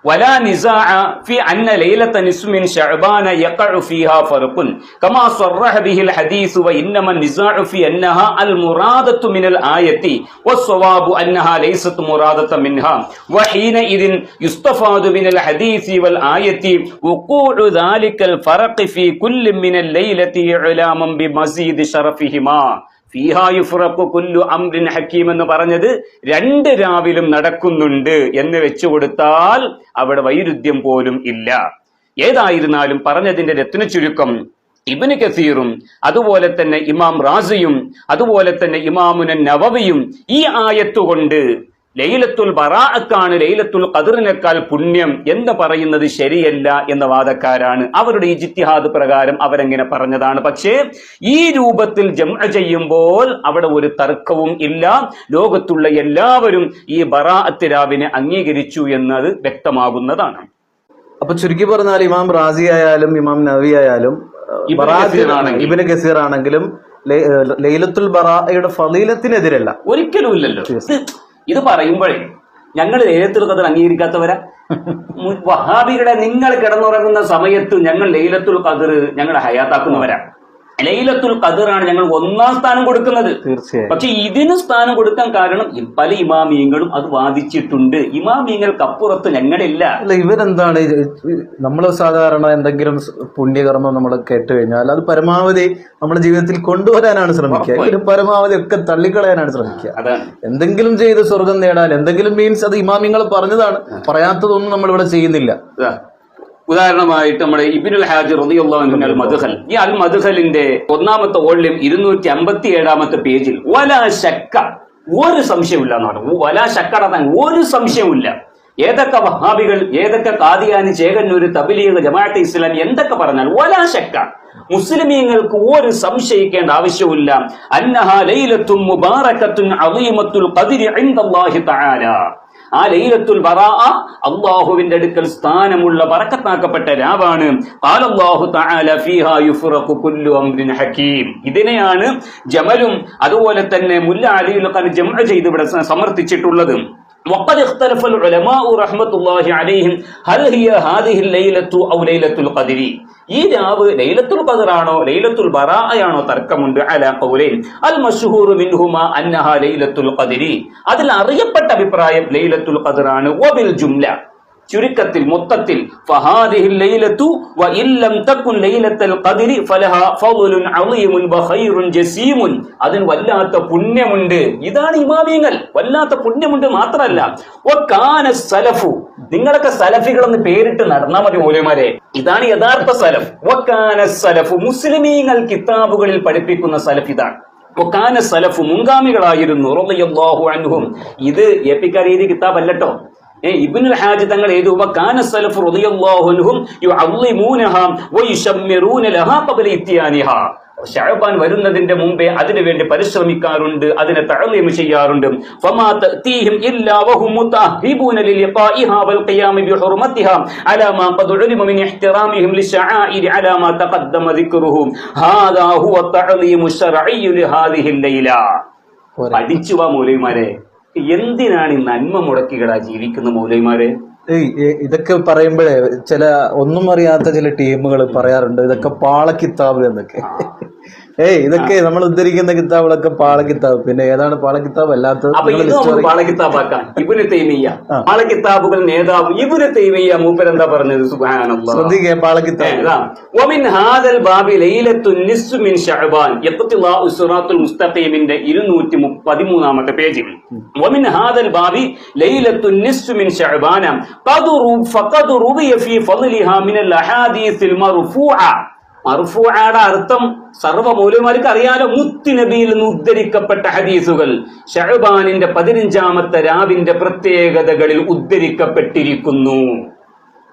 ولا نزاع في أن ليلة نصف من شعبان يقع فيها فرق كما صرح به الحديث وإنما النزاع في أنها المرادة من الآية والصواب أنها ليست مرادة منها وحينئذ يستفاد من الحديث والآية وقوع ذلك الفرق في كل من الليلة إعلاما بمزيد شرفهما ഫീഹാ യുഫ്റഖു കുല്ലു അംറിൻ ഹക്കീം എന്ന് പറഞ്ഞത് 2 രാവിലും നടക്കുന്നുണ്ട് എന്ന് വെച്ചു കൊടുത്താൽ അവിടെ വൈരുദ്ധ്യം പോലും ഇല്ല. ഏതായിരുന്നാലും പറഞ്ഞതിന്റെ രത്ന ചുരുക്കം ഇബ്നു കസീറും അതുപോലെ തന്നെ ഇമാം റാസിയും അതുപോലെ തന്നെ ഇമാമുന നവവിയും ഈ ആയത്തുകൊണ്ട് ലൈലത്തുൽ ബറാഅക്കാണ് ലൈലത്തുൽ ഖദ്റിനേക്കാൾ പുണ്യം എന്ന് പറയുന്നത് ശരിയല്ല എന്ന വാദക്കാരാണ്. അവരുടെ ഇജ്തിഹാദ് പ്രകാരം അവരെങ്ങനെ പറഞ്ഞതാണ്. പക്ഷേ ഈ രൂപത്തിൽ ജംഅ ചെയ്യുമ്പോൾ അവിടെ ഒരു തർക്കവും ഇല്ല. ലോകത്തുള്ള എല്ലാവരും ഈ ബറാഅത്ത് രാവിനെ അംഗീകരിച്ചു എന്നത് വ്യക്തമാകുന്നതാണ്. അപ്പൊ ചുരുക്കി പറഞ്ഞാൽ ഇമാം റാസി ആയാലും ഇമാം നവവി ആയാലും ഇബ്നു കസീർ ആണെങ്കിലും ലൈലത്തുൽ ബറാഅയുടെ ഫളീലത്തിനെതിരല്ല, ഒരിക്കലും ഇല്ലല്ലോ. ഇത് പറയുമ്പോഴേ ഞങ്ങൾ ലൈലത്തുൽ ഖദ്ർ അംഗീകരിക്കാത്തവരാ? വഹാബികളെ, നിങ്ങൾ കിടന്നുറങ്ങുന്ന സമയത്ത് ഞങ്ങൾ ലൈലത്തുൽ ഖദ്ർ ഞങ്ങൾ ഹയാത്താക്കുന്നവരാ. ലൈലത്തുൽ ഖദ്റാണ് ഞങ്ങൾ 1ാം സ്ഥാനം കൊടുക്കുന്നത്. തീർച്ചയായും. പക്ഷെ ഇതിന് സ്ഥാനം കൊടുക്കാൻ കാരണം പല ഇമാമിയങ്ങളും അത് വാദിച്ചിട്ടുണ്ട്. ഇമാമിയങ്ങൾക്ക് അപ്പുറത്ത് ഞങ്ങളില്ല. അല്ല, ഇവരെന്താണ്, നമ്മൾ സാധാരണ എന്തെങ്കിലും പുണ്യകർമ്മം നമ്മൾ കേട്ട് കഴിഞ്ഞാൽ അത് പരമാവധി നമ്മുടെ ജീവിതത്തിൽ കൊണ്ടുവരാനാണ് ശ്രമിക്കുക. ഇവര് പരമാവധി ഒക്കെ തള്ളിക്കളയാനാണ് ശ്രമിക്കുക. അതാണ് എന്തെങ്കിലും ചെയ്ത് സ്വർഗം നേടാൻ എന്തെങ്കിലും മീൻസ് അത് ഇമാമിങ്ങൾ പറഞ്ഞതാണ്, പറയാത്തതൊന്നും നമ്മൾ ഇവിടെ ചെയ്യുന്നില്ല. ഉദാഹരണമായിട്ട് നമ്മുടെ ഇബ്നുൽ ഹാജ് റളിയല്ലാഹു അൻഹു അൽ മദ്ഖൽ, ഈ അൽ മദ്ഖലിന്റെ 1ാമത്തെ വോള്യം 257 പേജിൽ വലാ ശക്ക, ഒരു സംശയമില്ല എന്നാണ്. വലാ ശക്കട, ഒരു സംശയമില്ല. ഏതൊക്കെ വഹാബികൾ, ഏതൊക്കെ ഖാദിയാനി, ചേകന്നൂര്, തബ്ലീഗ്, ജമാഅത്തെ ഇസ്ലാമി എന്തൊക്കെ പറഞ്ഞാൽ വലാ ശക്ക, മുസ്ലിമീങ്ങൾക്ക് ഒരു സംശയിക്കേണ്ട ആവശ്യമില്ല. അന്നഹാ ലൈലത്തുൻ മുബാറകത്തുൻ അളീമത്തുൽ ഖദ്രി ഇൻദല്ലാഹി തആല, ആ ലൈലത്തുൽ ബറാഅ അല്ലാഹുവിന്റെ അടുക്കൽ സ്ഥാനമുള്ള ബറക്കത്താക്കപ്പെട്ട രാവാണ്. ഖാലല്ലാഹു തആല ഫീഹാ യുഫ്റഖു കുല്ലു അംറിൻ ഹകീം. ഇതിനെയാണ് ജമലും അതുപോലെ തന്നെ മുല്ല അലിയുൽ ഖാൻ ജംഅ ചെയ്ത് ഇവിടെ സമർത്ഥിച്ചിട്ടുള്ളത്. وقد اختلف العلماء رحمة الله عليهم هل هي هذه الليلة أو ليلة القدر. ഈ രാവ് ലൈലത്തുൽ ഖദ്ർ ആണോ ലൈലത്തുൽ ബറാഅയാണോ തർക്കമുണ്ട്. അലാ ഖൗലൈൻ അൽ മശ്ഹൂർ മിൻഹുമാ അന്നഹാ ലൈലത്തുൽ ഖദ്രി, അതിൽ അറിയപ്പെട്ട അഭിപ്രായം ലൈലത്തുൽ ഖദ്ർ ആണ്. വബിൽ ജുംല, ചുരുക്കത്തിൽ മൊത്തത്തിൽ ഫഹാദിഹിൽ ലൈലത്തു വ ഇല്ലം തകുൻ ലൈലത്തുൽ ഖദ്രി ഫലഹാ ഫളലുൻ അളീമുൻ വഖൈറുൻ ജസീമുൻ, അതിന് വല്ലാത്ത പുണ്യമുണ്ട്. ഇതാണ് ഇമാമിയങ്ങൾ, വല്ലാത്ത പുണ്യമുണ്ട് മാത്രമല്ല വകാന സലഫു, നിങ്ങളൊക്കെ സലഫികളെന്ന് പേരിട്ട് നടന്നാൽ മതി മൗലവിമാരെ, ഇതാണ് യഥാർത്ഥ സലഫ്. വകാന സലഫു, മുസ്ലിമീങ്ങൾ കിതാബുകളിൽ പഠിപ്പിക്കുന്ന സലഫ് ഇതാണ്. വകാന സലഫു, മുൻഗാമികളായിരുന്നു റളിയല്ലാഹു അൻഹും. ഇത് എപ്പിക്കാരീതി കിതാബ് അല്ലട്ടോ. ഇബ്നുൽ ഹാജ് തങ്ങൾ എഴുതി വകാന സലഫു റളിയല്ലാഹു അൻഹും യുഅള്ളിമൂനഹാ വയുശമ്മിറൂന ലഹാ ഖബ്ല ഇത്യാനിഹാ, ശഅബാൻ വരുന്നതിന്റെ മുമ്പേ അതിനുവേണ്ടി പരിശ്രമിക്കാറുണ്ട്, അതിനെ തഅലീം ചെയ്യാറുണ്ട്. ഫമാ തഅതീഹിം ഇല്ലാ വഹും മുതഅഹിബൂന ലിലിഖാഇഹാ വൽ ഖിയാമ ബിഹുർമതിഹാ അലാ മാ ഖദ് ഉലിമ മിൻ ഇഹ്തിറാമിഹിം ലിശആഇർ അലാ മാ തഖദ്ദമ ദിക്റുഹു ഹാദാ ഹുവ തഅലീമു ശർഈ ലിഹാദിഹി ലൈല. പഠിച്ചു വാ മൗലവിമാരെ, എന്തിനാണ് ഈ നന്മ മുടക്കികളാ ജീവിക്കുന്ന മൗലവിമാരെ? ഇതൊക്കെ പറയുമ്പോഴേ ചില ഒന്നും അറിയാത്ത ചില ടീമുകൾ പറയാറുണ്ട് ഇതൊക്കെ പാളക്കിതാബ് എന്നൊക്കെ. ഇതൊക്കെ നമ്മൾ ഉദ്ധരിക്കുന്ന കിതാബുകളൊക്കെ പാളക്കിതാബ്. പിന്നെ ഏതാണ് പാളക്കിതാബ് അല്ലാത്തത്? പാളക്കിതാബാക്കാൻ ഇബ്നു തൈമിയ്യ, പാളക്കിതാബുകൾ നേതാവ് ഇബ്നു തൈമിയ്യ മൂപ്പരെന്താ പറഞ്ഞത്? സുബ്ഹാനല്ലാഹ്, ശ്രദ്ധിക്കുക. പാളക്കിതാബ് വമിൻ ഹാദൽ ബാബി ലൈലത്തുൻ നിസ്ഫു മിൻ ശഅബാൻ, ഇഖ്തിലാഉ സിറാത്തുൽ മുസ്തഖീമിന്റെ 213 പേജിൽ വമിൻ ഹാദൽ ബാബി ലൈലത്തുൻ നിസ്ഫു മിൻ ശഅബാൻ ഫഖദ് റുവിയ ഫീ ഫളിഹാ മിനൽ അഹാദീസിൽ മർഫൂഅ. മർഫൂഅയുടെ അർത്ഥം സർവ്വ മൗലവിമാർക്ക് അറിയാലോ. മുത്തുനബിയിൽ നിന്ന് ഉദ്ധരിക്കപ്പെട്ട ഹദീസുകൾ ശഅബാനിന്റെ 15ാമത്തെ രാവിന്റെ പ്രത്യേകതകളിൽ ഉദ്ധരിക്കപ്പെട്ടിരിക്കുന്നു.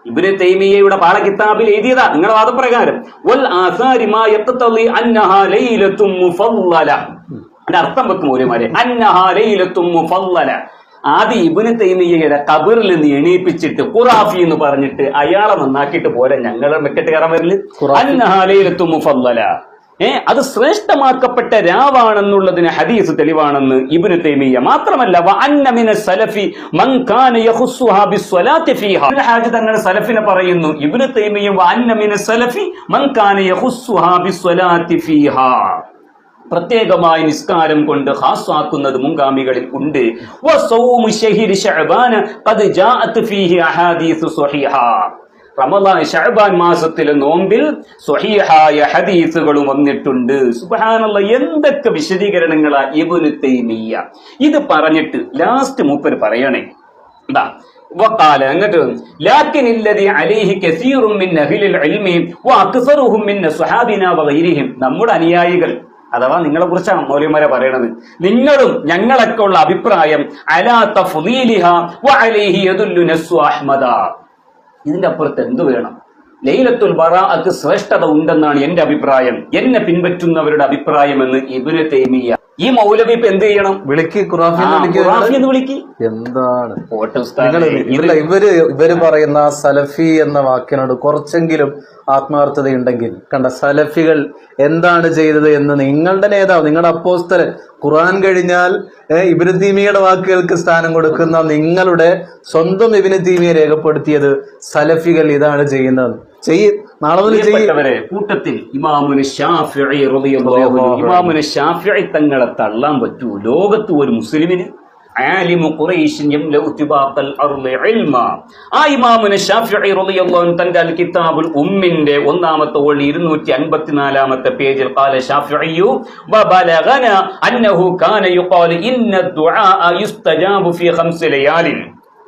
ഇബ്നു തൈമിയ്യയുടെ പാളകിതാബിൽ എഴുതിയതാ നിങ്ങളുടെ വാദപ്രകാരം. വൽ ആസാരി മാ യഖ്തളി അന്നഹാ ലൈലത്തുൻ മുഫല്ലല. അതിന്റെ അർത്ഥം വെക്കും മൗലവിമാരെ, അന്നഹാ ലൈലത്തുൻ മുഫല്ലല. ആദ്യം ഇബ്നു തൈമിയ്യയുടെ ഖബറിൽ നിന്ന് എണീപ്പിച്ചിട്ട് ഖുറാഫി എന്ന് പറഞ്ഞിട്ട് അയാളെ നന്നാക്കിയിട്ട് പോരാ ഞങ്ങളെ മെക്കെട്ട് കയറാൻ വരല്. അന്നഹാ ലൈലത്തുൻ മുഫല്ലല, അത് ശ്രേഷ്ഠമാക്കപ്പെട്ട രാവാണെന്നുള്ളതിന് ഹദീസ് തെളിവാണെന്ന് ഇബ്നു തൈമിയ്യ. മാത്രമല്ല വ അന്ന മിന സലഫി മൻ കാന യഖുസ്സുഹാ ബിസ്സലാത്തി ഫീഹാ. ഹാജി തങ്ങൾ സലഫിനെ പറയുന്നു. ഇബ്നു തൈമിയ്യ വ അന്ന മിന സലഫി മൻ കാന യഖുസ്സുഹാ ബിസ്സലാത്തി ഫീഹാ, പ്രത്യേകമായി നിസ്കാരം കൊണ്ട് ഖാസാക്കുന്നത് മുൻഗാമികളിൽ ഉണ്ട്. വസൗമു ശഹരി ശഅബാന ഖദ് ജാഅത് ഫീഹി അഹാദീസു സ്വഹീഹ, റമദാൻ ശഅബാൻ മാസത്തിലെ നോമ്പിൽ സ്വഹീഹായ ഹദീസുകളും വന്നിട്ടുണ്ട്. സുബ്ഹാനല്ലാഹ്, എന്തൊക്കെ വിശദീകരണങ്ങളാ ഇബ്നു തൈമിയ്യ ഇത് പറഞ്ഞിട്ട് ലാസ്റ്റ് മൂപ്പർ പറയണേ എന്താ വഖാല എന്നിട്ട് ലാകിൻ അല്ലദി അലൈഹി കസീറുൻ മിൻ അഹ്ലിൽ ഇൽമി വഅക്സറുഹും മിൻ സ്വഹാബിനാ വഗൈരിഹിം. നമ്മുടെ അനുയായികൾ അഥവാ നിങ്ങളെ കുറിച്ചാണ് മൗലവിമാരെ പറയണത്. നിങ്ങളും ഞങ്ങളൊക്കെ ഉള്ള അഭിപ്രായം അലാ തഫ്ളീലിഹ വഅലൈഹി യദുല്ലു നസ്സു അഹ്മദ. ഇതിന്റെ അപ്പുറത്ത് എന്ത് വേണം? ലൈലത്തുൽ ബറാഅത്ത് ശ്രേഷ്ഠത ഉണ്ടെന്നാണ് എന്റെ അഭിപ്രായം, എന്നെ പിൻപറ്റുന്നവരുടെ അഭിപ്രായം എന്ന് ഇബ്നു തൈമിയ്യ. ഈ മൗലവി ഇപ്പൊ എന്ത് ചെയ്യണം? വിളിക്ക് വിളിക്ക്. എന്താണ് ഇവര് പറയുന്ന സലഫി എന്ന വാക്കിനോട് കുറച്ചെങ്കിലും ആത്മാർത്ഥതയുണ്ടെങ്കിൽ കണ്ട സലഫികൾ എന്താണ് ചെയ്തത് എന്ന് നിങ്ങളുടെ നേതാവ്, നിങ്ങളുടെ അപ്പോസ്തലൻ, ഖുർആൻ കഴിഞ്ഞാൽ ഇബ്നു തൈമിയ്യയുടെ വാക്കുകൾക്ക് സ്ഥാനം കൊടുക്കുന്ന നിങ്ങളുടെ സ്വന്തം ഇബ്നു തൈമിയ്യ രേഖപ്പെടുത്തിയത് സലഫികൾ ഇതാണ് ചെയ്യുന്നത്. കൂട്ടത്തിൽ ഇമാമുന ശാഫിഈ റളിയല്ലാഹു അൻഹു, ഇമാമുന ശാഫിഈ തങ്ങളെ തള്ളാൻ പറ്റൂ ലോകത്ത് ഒരു മുസ്ലിമിന്? ആലിമു ഖുറൈശിൻ യംലഉ തിബാഖൽ അർളി ഇൽമ. ആ ഇമാമുന ശാഫിഈ റളിയല്ലാഹു അൻഹു തന്റെ അൽ കിതാബുൽ ഉമ്മിന്റെ ഒന്നാമത്തെ വോളി 254-ാമത്തെ പേജിൽ ഖാല ശാഫിഈ വബലഗന അന്നഹു കാന യുഖാലു ഇന്ന ദുആ യുസ്തജാബു ഫീ 5 ലയാലിൻ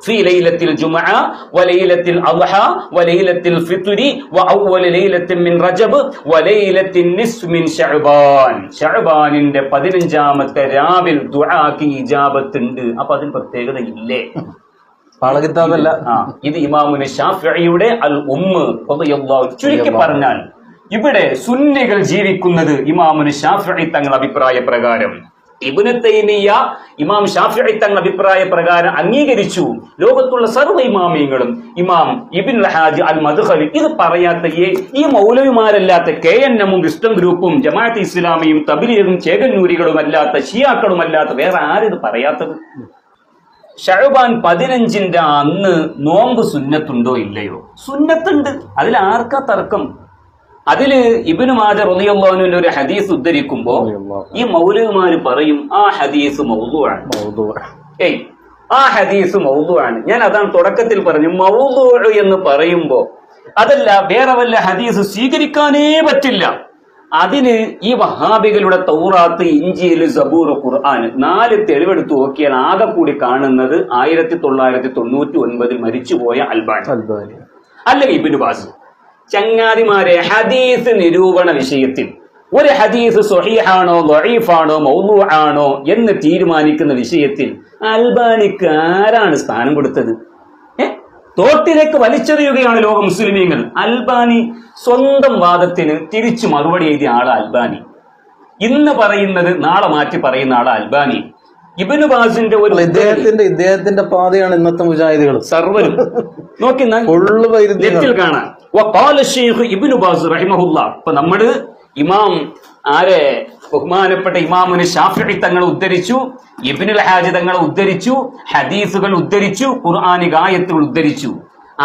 في ليلة الجمعة وليلة الأضحى وليلة الفطر وأول ليلة من رجب وليلة النصف من شعبان. ഷഅബാനിന്റെ 15-ാമത്തെ രാവിൽ ദുആക്ക് ഇജാബത്തുണ്ട്. അപ്പൊ അതിന് പ്രത്യേകത ഇല്ലേ? പാളകിതാബല്ല. ഇത് ഇമാമുന ശാഫിഈയുടെ അൽ ഉമ്മ് റളിയല്ലാഹു. ചുരുക്കി പറഞ്ഞാൽ ഇവിടെ സുന്നികൾ ജീവിക്കുന്നത് ഇമാമുന ശാഫിഈ തങ്ങളുടെ അഭിപ്രായ പ്രകാരം. ഇബ്നു തൈമിയ്യ ഇമാം ശാഫിഈ തങ്ങളുടെ അഭിപ്രായ പ്രകാരം അംഗീകരിച്ചു. ലോകത്തുള്ള സർവ്വ ഇമാമിയങ്ങളും ഇമാം ഇബ്നുൽ ഹാജ് അൽ മദ്ഖലി ഇത് പറയാത്ത ഈ മൗലവിമാരല്ലാത്ത KNM-ഉം വിസ്ഡം ഗ്രൂപ്പും ജമാഅത്ത് ഇസ്ലാമിയും തബ്ലീഗും ചേകന്നൂരികളും അല്ലാത്ത ഷിയാക്കളും അല്ലാത്ത വേറെ ആരിത് പറയാത്തത്? ശഅബാൻ 15-ന്റെ അന്ന് നോമ്പ് സുന്നത്തുണ്ടോ ഇല്ലയോ? സുന്നത്തുണ്ട്, അതിൽ ആർക്കാ തർക്കം? അതില് ഇബ്നു മാജ റളിയല്ലാഹു അൻഹു ഒരു ഹദീസ് ഉദ്ധരിക്കുമ്പോ ഈ മൗലവിമാര് പറയും ആ ഹദീസ് മൗദൂഅാണ്. ആ ഹദീസ് മൗദൂഅാണ്. ഞാൻ അതാണ് തുടക്കത്തിൽ പറഞ്ഞു, മൗദൂഅ് എന്ന് പറയുമ്പോ അതല്ല വേറെ വല്ല ഹദീസ് സ്വീകരിക്കാനേ പറ്റില്ല. അതിന് ഈ വഹാബികളുടെ തൗറാത്ത്, ഇഞ്ചീൽ, സബൂർ, ഖുർആൻ 4 തെളിവെടുത്ത് നോക്കിയാൽ ആകെ കൂടി കാണുന്നത് 1999 മരിച്ചുപോയ അൽബാനി അല്ലെങ്കിൽ ഇബ്നു ബാസ്. ചങ്ങാതിമാരെ, ഹദീസ് നിരൂപണ വിഷയത്തിൽ ഒരു ഹദീസ് സ്വഹീഹാണോ ദഈഫാണോ മൗദൂആണോ എന്ന് തീരുമാനിക്കുന്ന വിഷയത്തിൽ അൽബാനിക്ക് ആരാണ് സ്ഥാനം കൊടുത്തത്? തോട്ടിലേക്ക് വലിച്ചെറിയുകയാണ് ലോക മുസ്ലിമീങ്ങൾ. അൽബാനി സ്വന്തം വാദത്തിന് തിരിച്ചു മറുപടി എഴുതിയ ആള് അൽബാനി. ഇന്ന് പറയുന്നത് നാളെ മാറ്റി പറയുന്ന ആള് അൽബാനി. ഇബ്നു ബാസിന്റെ ഒരു ഇദ്ദേഹത്തിന്റെ പാതയാണ് ഇന്നത്തെ മുജാഹിദുകൾ സർവരും നോക്കി നെറ്റിൽ കാണാൻ. ഇബ്നു ബാസ് റഹിമഹുല്ലാഹ്. ഇപ്പൊ നമ്മള് ഇമാം ആരെ ബഹുമാനപ്പെട്ട ഇമാമുന ശാഫിഈ തങ്ങളെ ഉദ്ധരിച്ചു, ഇബ്നുൽ ഹാജ് തങ്ങളെ ഉദ്ധരിച്ചു, ഹദീസുകൾ ഉദ്ധരിച്ചു, ഖുർആനിക ആയത്തുകൾ ഉദ്ധരിച്ചു.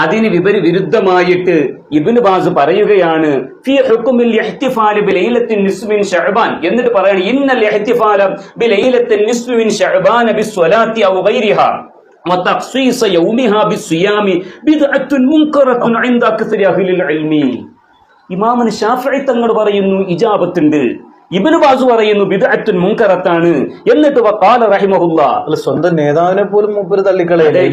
അതിന് വിരുദ്ധമായിട്ട് ഇബ്നു ബാസ് പറയുകയാണ് ഫീ ഹുക്മിൽ ഇഹ്തിഫാൽ ബിലൈലത്തിൻ നിസ്ഫി മിൻ ശഅബാൻ. എന്നിട്ട് പറയാണ് ഇന്നൽ ഇഹ്തിഫാല ബിലൈലത്തിൻ നിസ്ഫി മിൻ ശഅബാൻ ബിസ്വലാത്തി ഔ ഗൈരിഹാ വതഖ്സീസ യൗമിഹാ ബിസ്സിയാമി ബിദ്അത്തുൻ മുൻകറത്തുൻ ഇൻദ അക്സരി അഹ്ലിൽ ഇൽമി. ഇമാമുന ശാഫിഈ തങ്ങൾ പറയുന്നു ഇജാബത്തുണ്ട്, ഇബ്നു ബാസ് പറയുന്നു ബിദ്അത്തുൻ മുൻകറത്താണ്. എന്നിട്ട് വഖാല റഹിമഹുല്ലാഹ്, സ്വന്തം നേതാവിനെ പോലും മൂപ്പര് തള്ളിക്കളയല്ലേ.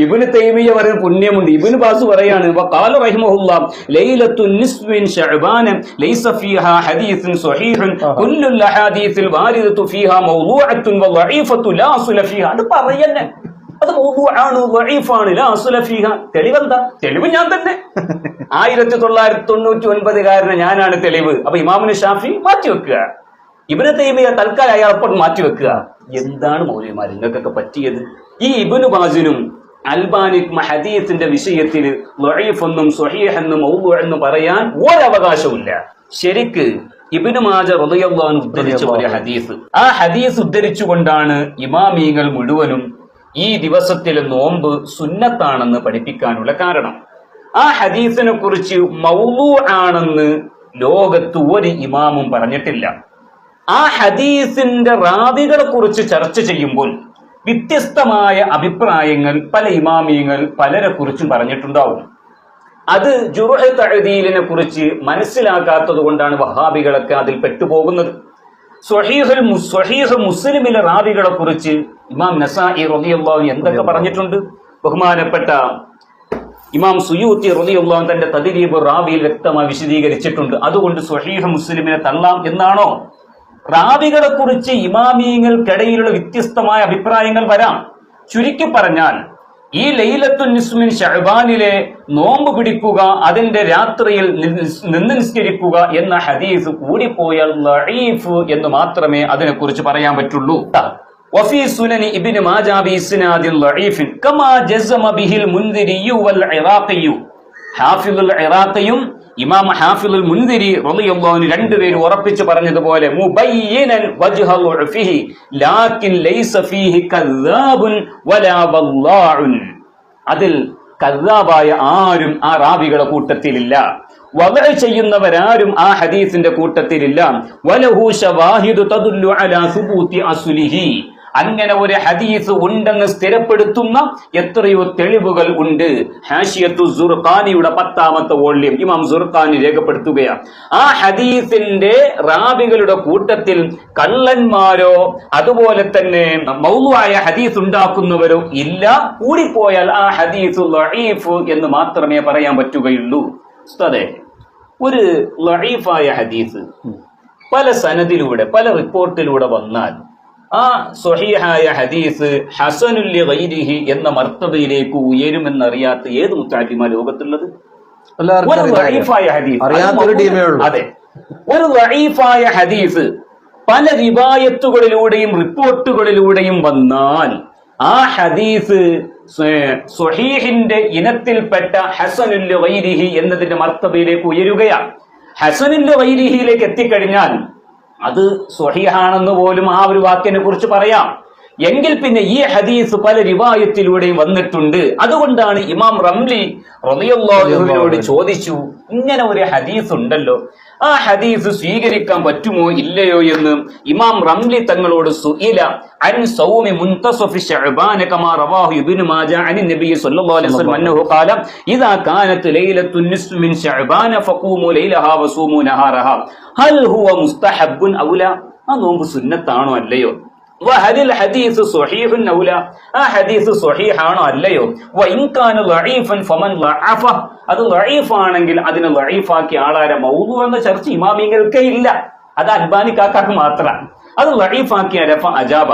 ഇബ്നു തൈമിയ്യ പറയുന്ന പുണ്യമുണ്ട്. ഇബ്നു ബാസ് പറയാണ് വഖാല റഹിമഹുല്ലാഹ് ലൈലത്തുൻ നിസ്ഫി മിൻ ശഅബാൻ ലൈസ ഫീഹാ ഹദീസുൻ സ്വഹീഹുൻ കുല്ലുൽ അഹാദീസിൽ വാരിദതു ഫീഹാ മൗദൂഅത്തുൻ വളഈഫത്തു ലാ അസ്ല ഫീഹാ. അത് പറയന്നെ, അത് മൗദൂആണ്, ദഈഫാണ്, ലാ അസ്ല ഫീഹാ. തെളിവെന്താ? തെളിവ് ഞാൻ തന്നെ. 1999 ഞാനാണ് തെളിവ്. അപ്പൊ ഇമാമുന ശാഫി മാറ്റിവെക്കുക, ഇബ്നു തൈമിയ്യ തൽക്കാലം അയാളെപ്പോഴും മാറ്റിവെക്കുക. എന്താണ് മൗലവിമാർ നിങ്ങൾക്കൊക്കെ പറ്റിയത്? ഈ ഇബ്നു ബാസിനും അൽബാനിക്കും ഹദീസിന്റെ വിഷയത്തിൽ ദഈഫ് എന്നും സ്വഹീഹ് എന്നും മൗദൂഅ് എന്നും പറയാൻ ഒരവകാശമില്ല. ശരിക്ക് ഇബ്നു മാജ റളിയല്ലാഹു അൻഹു ഉദ്ധരിച്ച ഒരു ഹദീസ്, ആ ഹദീസ് ഉദ്ധരിച്ചുകൊണ്ടാണ് ഇമാമിയങ്ങൾ മുഴുവനും ഈ ദിവസത്തിലെ നോമ്പ് സുന്നത്താണെന്ന് പഠിപ്പിക്കാനുള്ള കാരണം. ആ ഹദീസിനെ കുറിച്ച് മൗദൂആണെന്ന് ലോകത്ത് ഒരു ഇമാമും പറഞ്ഞിട്ടില്ല. ആ ഹദീസിന്റെ റാവികളെ കുറിച്ച് ചർച്ച ചെയ്യുമ്പോൾ വ്യത്യസ്തമായ അഭിപ്രായങ്ങൾ പല ഇമാമിയങ്ങൾ പലരെ കുറിച്ചും പറഞ്ഞിട്ടുണ്ടാവും. അത് ജുറുഹ് തഅദീലിനെ കുറിച്ച് മനസ്സിലാക്കാത്തത് കൊണ്ടാണ് വഹാബികളൊക്കെ അതിൽ പെട്ടുപോകുന്നത്. സ്വഹീഹ് മുസ്ലിമിലെ റാവികളെ കുറിച്ച് ഇമാം നസാഇ റളിയല്ലാഹു അൻഹു എന്തൊക്കെ പറഞ്ഞിട്ടുണ്ട്? ബഹുമാനപ്പെട്ട ഇമാം സുയൂത്തി റളിയല്ലാഹു അൻഹു തന്റെ തദ്രീബ് റാവിയിൽ വ്യക്തമായി വിശദീകരിച്ചിട്ടുണ്ട്. അതുകൊണ്ട് സ്വഹീഹ് മുസ്ലിമിനെ തള്ളാം എന്നാണോ? റാവികളെ കുറിച്ച് ഇമാമിയങ്ങൾക്കിടയിലുള്ള വ്യത്യസ്തമായ അഭിപ്രായങ്ങൾ വരാം. ചുരുക്കി പറഞ്ഞാൽ ഈ ലൈലത്തുൻ നിസ്ഫു മിൻ ശഅബാനിലെ നോമ്പ് പിടിക്കുക, അതിന്റെ രാത്രിയിൽ നിന്ന് നിസ്കരിക്കുക എന്ന ഹദീസ് കൂടിപ്പോയാൽ ലഈഫ് എന്ന് മാത്രമേ അതിനെക്കുറിച്ച് പറയാൻ പറ്റുള്ളൂ. വഫീ സുനനി ഇബ്നു മാജാ ബിഇസ്നാദിൻ ലഈഫിൻ കമാ ജസമ ബിഹിൽ മുൻദിരിയു വൽ ഇറാഖിയു. ഹാഫിദുൽ ഇറാഖിയും ഇമാം ഹാഫിദുൽ മുൻദിരി റളിയല്ലാഹു അൻഹു രണ്ടുപേരും ഉറപ്പിച്ചു പറഞ്ഞതുപോലെ മുബയ്യിനൻ വജ്ഹൽ ഉഫിഹി ലാകിൻ ലൈസ ഫീഹി കദ്ദാബുൻ വലാ വല്ലാഉൻ. അതിൽ കദ്ദാബായ ആരും ആ റാവികളുടെ കൂട്ടത്തിലില്ല, വദഅ ചെയ്യുന്നവരാരും ആ ഹദീസിന്റെ കൂട്ടത്തിലില്ല. വലഹു ശവാഹിദു തദുല്ലു അലാ സുബൂതി അസ്ലിഹി. അങ്ങനെ ഒരു ഹദീസ് ഉണ്ടെന്ന് സ്ഥിരപ്പെടുത്തുന്ന എത്രയോ തെളിവുകൾ ഉണ്ട്. ഹാഷിയത്തു സുർഖാനിയുടെ 10ാമത്തെ വോള്യം ഇമാം സുർഖാനി രേഖപ്പെടുത്തുകയാണ്. ആ ഹദീസിന്റെ റാവികളുടെ കൂട്ടത്തിൽ കള്ളന്മാരോ അതുപോലെ തന്നെ മൗളൂആയ ഹദീസ് ഉണ്ടാക്കുന്നവരോ ഇല്ല. കൂടിപ്പോയാൽ ആ ഹദീസ് ലഈഫ് എന്ന് മാത്രമേ പറയാൻ പറ്റുകയുള്ളൂ. ഉസ്താദേ, ഒരു ലഈഫായ ഹദീസ് പല സനദിലൂടെ പല റിപ്പോർട്ടിലൂടെ വന്നാൽ ആ സ്വഹീഹായ ഹദീസ് ഹസനുൽ ലിഗൈരിഹി എന്ന മർത്തബയിലേക്ക് ഉയരുമെന്നറിയാത്ത ഏത് മുത്തഅല്ലിമാ ലോകത്തുള്ളത്? ഒരു ലഈഫായ ഹദീസ്, അതെ, ഒരു ലഈഫായ ഹദീസ് പല റിവായത്തുകളിലൂടെയും റിപ്പോർട്ടുകളിലൂടെയും വന്നാൽ ആ ഹദീസ് സ്വഹീഹിന്റെ ഇനത്തിൽപ്പെട്ട ഹസനുൽ ലിഗൈരിഹി എന്നതിന്റെ മർത്തബയിലേക്ക് ഉയരുകയാണ്. ഹസനുൽ ലിഗൈരിഹിയിലേക്ക് എത്തിക്കഴിഞ്ഞാൽ അത് സ്വഹീഹാണെന്ന് പോലും ആ ഒരു വാക്കിനെ കുറിച്ച് പറയാം. എങ്കിൽ പിന്നെ ഈ ഹദീസ് പല റിവായത്തിലൂടെയും വന്നിട്ടുണ്ട്. അതുകൊണ്ടാണ് ഇമാം റംലി റളിയല്ലാഹു അൻഹുവിനോട് ചോദിച്ചു, ഇങ്ങനെ ഒരു ഹദീസ് ഉണ്ടല്ലോ, ആ ഹദീസ് സ്വീകരിക്കാൻ പറ്റുമോ ഇല്ലയോ എന്ന് ഇമാം റംലി തങ്ങളോട് സുഇല അൻ സൗമി മുൻതസഫി ശഅബാന കമാ റവാഹു ഇബ്നു മാജാ അൻ നബി സല്ലല്ലാഹു അലൈഹി വസല്ലം അന്നഹു ഖാല ഇദാ കാനത് ലൈലത്തുൻ നിസ്ഫു മിൻ ശഅബാന ഫഖൂമു ലൈലഹാ വസൂമു നഹാറഹാ ഹൽ ഹുവ മുസ്തഹബ്ബുൻ ഔല. ആ നോമ്പ് സുന്നത്താണോ അല്ലയോ? വഹദിൽ ഹദീസ് സ്വഹീഹുൻ ഔല, ആ ഹദീസ് സ്വഹീഹാണോ അല്ലയോ? വഇൻ കാന ലഈഫൻ ഫമൻ ലഅഫ, അത് ലഈഫാണെങ്കിൽ അതിനെ ലഈഫാക്കി ആളാരെ മൗദൂ എന്ന ചർച്ച ഇമാമിങ്ങൾക്ക് ഇല്ല, അത് അൽബാനി കാക്കാക്ക് മാത്രമാണ്. അത് ലഈഫാക്കിയ രഫ അജാബ.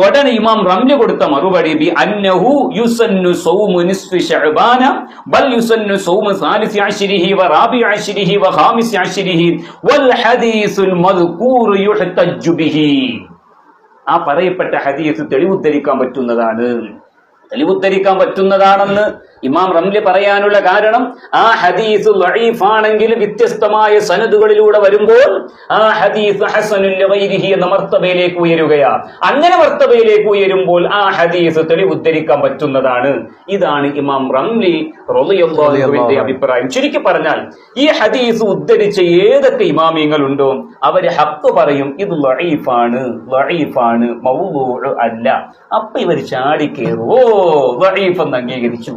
ഉടനെ ഇമാം റംലി കൊടുത്ത മറുപടി ബി അന്നഹു യുസന്നു സൗമു നിസ്ഫി ശഅബാന ബൽ യുസന്നു സൗമു സാലിസി അശ്രിഹി വ റാബി അശ്രിഹി വ ഖാമിസി അശ്രിഹി വൽ ഹദീസുൽ മദ്കൂർ യുഹ്തജ്ജു ബിഹി. ആ പറയപ്പെട്ട ഹദീസ് തെളിവുദ്ധരിക്കാൻ പറ്റുന്നതാണെന്ന് ഇമാം റംലി പറയാനുള്ള കാരണം ആ ഹദീസ് ലഈഫാണെങ്കിൽ വ്യത്യസ്തമായ സനദുകളിലൂടെ വരുമ്പോൾ ആ ഹദീസ് ഹസനുൽ ലിഗൈരിഹി എന്ന മർത്തബയിലേക്ക് ഉയരുകയാണ്. അങ്ങനെ മർത്തബയിലേക്ക് ഉയരുമ്പോൾ ആ ഹദീസ് തെളിവുദ്ധരിക്കാൻ പറ്റുന്നതാണ്. ഇതാണ് ഇമാം റംലി റളിയല്ലാഹു അൻഹുവിന്റെ അഭിപ്രായം. ചുരുക്കി പറഞ്ഞാൽ ഈ ഹദീസ് ഉദ്ധരിച്ച ഏതൊക്കെ ഇമാമിയങ്ങളുണ്ടോ അവര് ഹഖ് പറയും, ഇത് ലഈഫാണ് മൗദൂഉ അല്ല. അപ്പൊ ഇവർ ചാടിക്കേറുവോ ലഈഫ് എന്ന് അംഗീകരിച്ചു.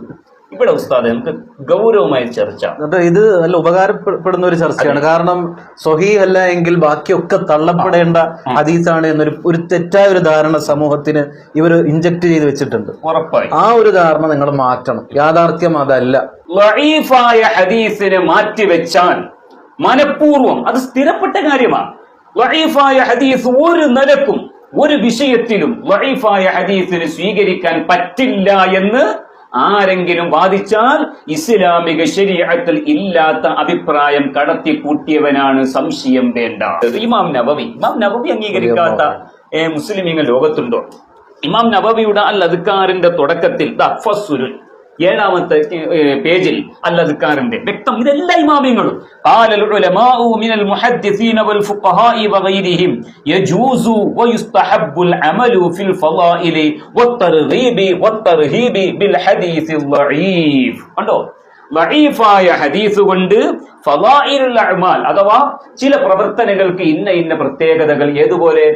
ഇവിടെ ഉസ്താദ് നമുക്ക് ഗൗരവമായ ചർച്ച, ഇത് നല്ല ഉപകാരപ്പെടുന്ന ഒരു ചർച്ചയാണ്. കാരണം സ്വഹീഹ് അല്ല എങ്കിൽ ബാക്കിയൊക്കെ തള്ളപ്പെടേണ്ട ഹദീസാണ് എന്നൊരു തെറ്റായ ഒരു ധാരണ സമൂഹത്തിന് ഇവർ ഇൻജക്ട് ചെയ്ത് വെച്ചിട്ടുണ്ട്. ഉറപ്പായി ആ ഒരു ധാരണ നിങ്ങൾ മാറ്റണം. യാഥാർത്ഥ്യം അതല്ല. ലഈഫായ ഹദീസിനെ മാറ്റിവെച്ചാൽ മനഃപൂർവ്വം അത് സ്ഥിരപ്പെട്ട കാര്യമാണ്. ലഈഫായ ഹദീസ് ഒരു നിലക്കും ഒരു വിഷയത്തിലും ലഈഫായ ഹദീസിന് സ്വീകരിക്കാൻ പറ്റില്ല എന്ന് ആരെങ്കിലും വാദിച്ചാൽ ഇസ്ലാമിക ശരീഅത്തിൽ ഇല്ലാത്ത അഭിപ്രായം കടത്തി കൂട്ടിയവനാണ്, സംശയം വേണ്ട. ഇമാം നബവി അംഗീകരിക്കാത്ത മുസ്ലിമീങ്ങൾ ലോകത്തുണ്ടോ? ഇമാം നബവിയുടെ അൽ അദ്കാറിന്റെ തുടക്കത്തിൽ ഫസ്സുലുൻ 7ാമത്തെ പേജിൽ അൽ അദ്കാറിന്റെ വ്യക്തം, ഇതെല്ലാ ഇമാമിയങ്ങളും ഖാലൽ ഉലമാഉ മിനൽ മുഹദ്ദിസീന വൽ ഫുഖഹാഇ വഗൈരിഹിം യജൂസു വയുസ്തഹബ്ബുൽ അമലു ഫിൽ ഫളാഇലി വത്തർഹീബി ബിൽ ഹദീസിൽ ലഈഫ്. കണ്ടോ, ലഈഫായ ഹദീസ് കൊണ്ട് ഫളാഇലുൽ അഅമാൽ അഥവാ ചില പ്രവർത്തനങ്ങൾക്ക് ഇന്ന പ്രത്യേകതകൾ. ഏതുപോലെ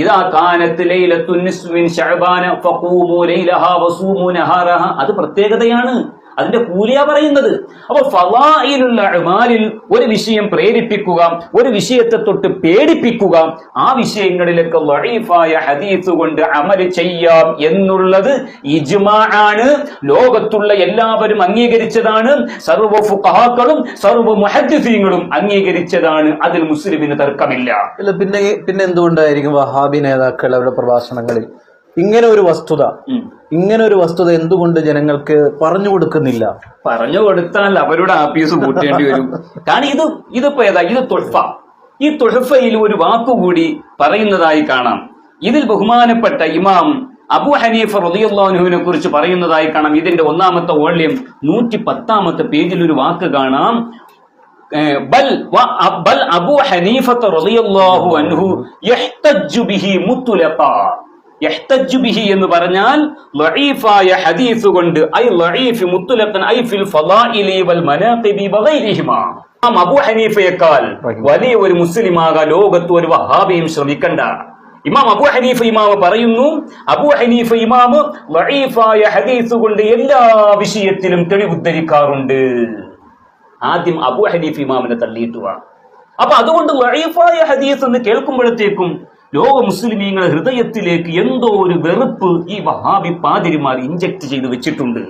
ഇദാ കാനത് ലൈലത്തുൻ നിസ്ഫു മിൻ ശഅബാന ഫഖൂമു ലൈലഹാ വസൂമു നഹാറഹാ, അത് പ്രത്യേകതയാണ്. അതിന്റെ കൂലിയാ പറയുന്നത്. അപ്പൊ ഫളായിലുള്ള അഅ്മാലിൽ ഒരു വിഷയം പ്രേരിപ്പിക്കുക, ഒരു വിഷയത്തെ തൊട്ട് പേടിപ്പിക്കുക, ആ വിഷയങ്ങളിലൊക്കെ ദഈഫായ ഹദീസ് കൊണ്ട് അമൽ ചെയ്യാം എന്നുള്ളത് ഇജ്മാ ആണ്. ലോകത്തുള്ള എല്ലാവരും അംഗീകരിച്ചതാണ്. സർവ്വ ഫുഖഹാക്കളും സർവ്വ മുഹദ്ദിസീങ്ങളും അംഗീകരിച്ചതാണ്. അതിൽ മുസ്ലിമിന് തർക്കമില്ല. പിന്നെ എന്തുകൊണ്ടായിരിക്കും വഹാബി നേതാക്കൾ അവരുടെ പ്രഭാഷണങ്ങളിൽ ഇങ്ങനെ ഒരു വസ്തുത എന്തുകൊണ്ട് ജനങ്ങൾക്ക് പറഞ്ഞു കൊടുക്കുന്നില്ല? പറഞ്ഞു കൊടുത്താൽ അവരുടെ ആപ്പീസ് കൂട്ടേണ്ടി വരും. കാരണം ഇതിപ്പോ ഏതാ, ഇത് തുഹ്ഫ. ഈ തുഹ്ഫയിൽ ഒരു വാക്കുകൂടി പറയുന്നതായി കാണാം. ഇതിൽ ബഹുമാനപ്പെട്ട ഇമാം അബൂ ഹനീഫ റളിയല്ലാഹു അൻഹുവിനെ കുറിച്ച് പറയുന്നതായി കാണാം. ഇതിന്റെ 1-ാമത്തെ വോള്യം 110-ാമത്തെ പേജിൽ ഒരു വാക്ക് കാണാം. ബൽ അബൂ ഹനീഫ റളിയല്ലാഹു അൻഹു യഹ്തജ്ജു ബിഹി മുത്ലഖാ. യഹ്തജ്ജു ബിഹി എന്ന് പറഞ്ഞാൽ ലഈഫായ ഹദീസ് കൊണ്ട്, ഐ ലഈഫ് മുത്ലഖൻ ഐ ഫിൽ ഫളാഇലി വൽ മനാഖിബി വഗൈരിഹിമാ. അബൂ ഹനീഫയേക്കാൾ വലിയ ഒരു മുസ്ലിമാകാൻ ലോകത്ത് ഒരു വഹാബിയും ശ്രമിക്കണ്ട. ഇമാം അബൂ ഹനീഫ ഇമാമ് പറയുന്നു, അബൂ ഹനീഫ ഇമാമ് ലഈഫായ ഹദീസ് കൊണ്ട് എല്ലാ വിഷയത്തിലും തെളിവുദ്ധരിക്കാറുണ്ട്. ആദ്യം അബൂ ഹനീഫ ഇമാമിനെ തള്ളിയിട്ടുക. അപ്പൊ അതുകൊണ്ട് ലഈഫായ ഹദീസ് എന്ന് കേൾക്കുമ്പോഴത്തേക്കും ലോക മുസ്ലിമീങ്ങളുടെ ഹൃദയത്തിലേക്ക് എന്തോ ഒരു വെറുപ്പ് ഈ വഹാബി പാതിരിമാർ ഇൻജക്ട് ചെയ്ത് വെച്ചിട്ടുണ്ട്.